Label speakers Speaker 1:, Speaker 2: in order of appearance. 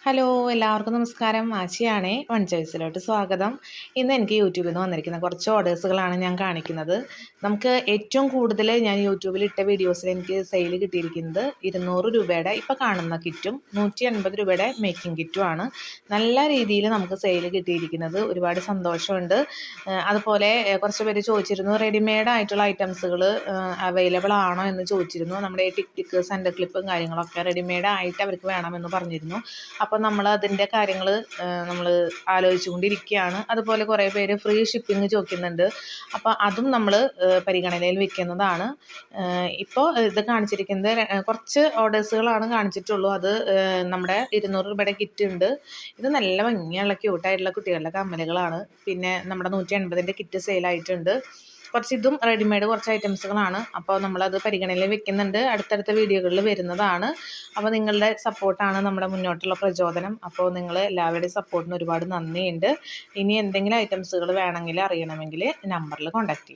Speaker 1: Hello എല്ലാവർക്കും നമസ്കാരം. ആച്ചിയാണേ. One ചോയ്സിലോട്ട് സ്വാഗതം. ഇന്ന് എനിക്ക് യൂട്യൂബിൽ നിന്ന് വന്നിരിക്കുന്ന കുറച്ച് ഓർഡേഴ്സുകളാണ് ഞാൻ കാണിക്കുന്നത്. നമുക്ക് ഏറ്റവും കൂടുതൽ ഞാൻ യൂട്യൂബിൽ ഇട്ട വീഡിയോസിൽ എനിക്ക് സെയിൽ കിട്ടിയിരിക്കുന്നത് 200 രൂപയുടെ ഇപ്പോൾ കാണുന്ന കിറ്റും 150 രൂപയുടെ മേക്കിംഗ് കിറ്റുമാണ്. നല്ല രീതിയിൽ നമുക്ക് സെയിൽ കിട്ടിയിരിക്കുന്നത്. ഒരുപാട് സന്തോഷമുണ്ട്. അതുപോലെ കുറച്ച് പേര് ചോദിച്ചിരുന്നു റെഡിമെയ്ഡ് ആയിട്ടുള്ള ഐറ്റംസുകൾ അവൈലബിൾ ആണോ എന്ന് ചോദിച്ചിരുന്നു. നമ്മുടെ ടിക് ടിക്ക് സെൻറ്റർ ക്ലിപ്പും കാര്യങ്ങളൊക്കെ റെഡിമെയ്ഡ് ആയിട്ട് അവർക്ക് വേണമെന്ന് പറഞ്ഞിരുന്നു. അപ്പോൾ നമ്മൾ അതിൻ്റെ കാര്യങ്ങൾ നമ്മൾ ആലോചിച്ചുകൊണ്ടിരിക്കുകയാണ്. അതുപോലെ കുറേ പേര് ഫ്രീ ഷിപ്പിംഗ് ചോദിക്കുന്നുണ്ട്. അപ്പോൾ അതും നമ്മൾ പരിഗണനയിൽ വെക്കുന്നതാണ്. ഇപ്പോൾ ഇത് കാണിച്ചിരിക്കുന്നത് കുറച്ച് ഓർഡേഴ്സുകളാണ് കാണിച്ചിട്ടുള്ളൂ. അത് നമ്മുടെ 200 രൂപയുടെ കിറ്റ് ഉണ്ട്. ഇത് നല്ല ഭംഗിയുള്ള ക്യൂട്ടായിട്ടുള്ള കുട്ടികളുടെ കമ്മലുകളാണ്. പിന്നെ നമ്മുടെ 180ൻ്റെ കിറ്റ് സെയിലായിട്ടുണ്ട്. കുറച്ച് ഇതും റെഡിമെയ്ഡ് കുറച്ച് ഐറ്റംസുകളാണ്. അപ്പോൾ നമ്മളത് പരിഗണനയിൽ വെക്കുന്നുണ്ട്. അടുത്തടുത്ത വീഡിയോകളിൽ വരുന്നതാണ്. അപ്പോൾ നിങ്ങളുടെ സപ്പോർട്ടാണ് നമ്മുടെ മുന്നോട്ടുള്ള പ്രചോദനം. അപ്പോൾ നിങ്ങൾ എല്ലാവരുടെയും സപ്പോർട്ടിന് ഒരുപാട് നന്ദിയുണ്ട്. ഇനി എന്തെങ്കിലും ഐറ്റംസുകൾ വേണമെങ്കിൽ അറിയണമെങ്കിൽ നമ്പറിൽ കോൺടാക്ട് ചെയ്യുക.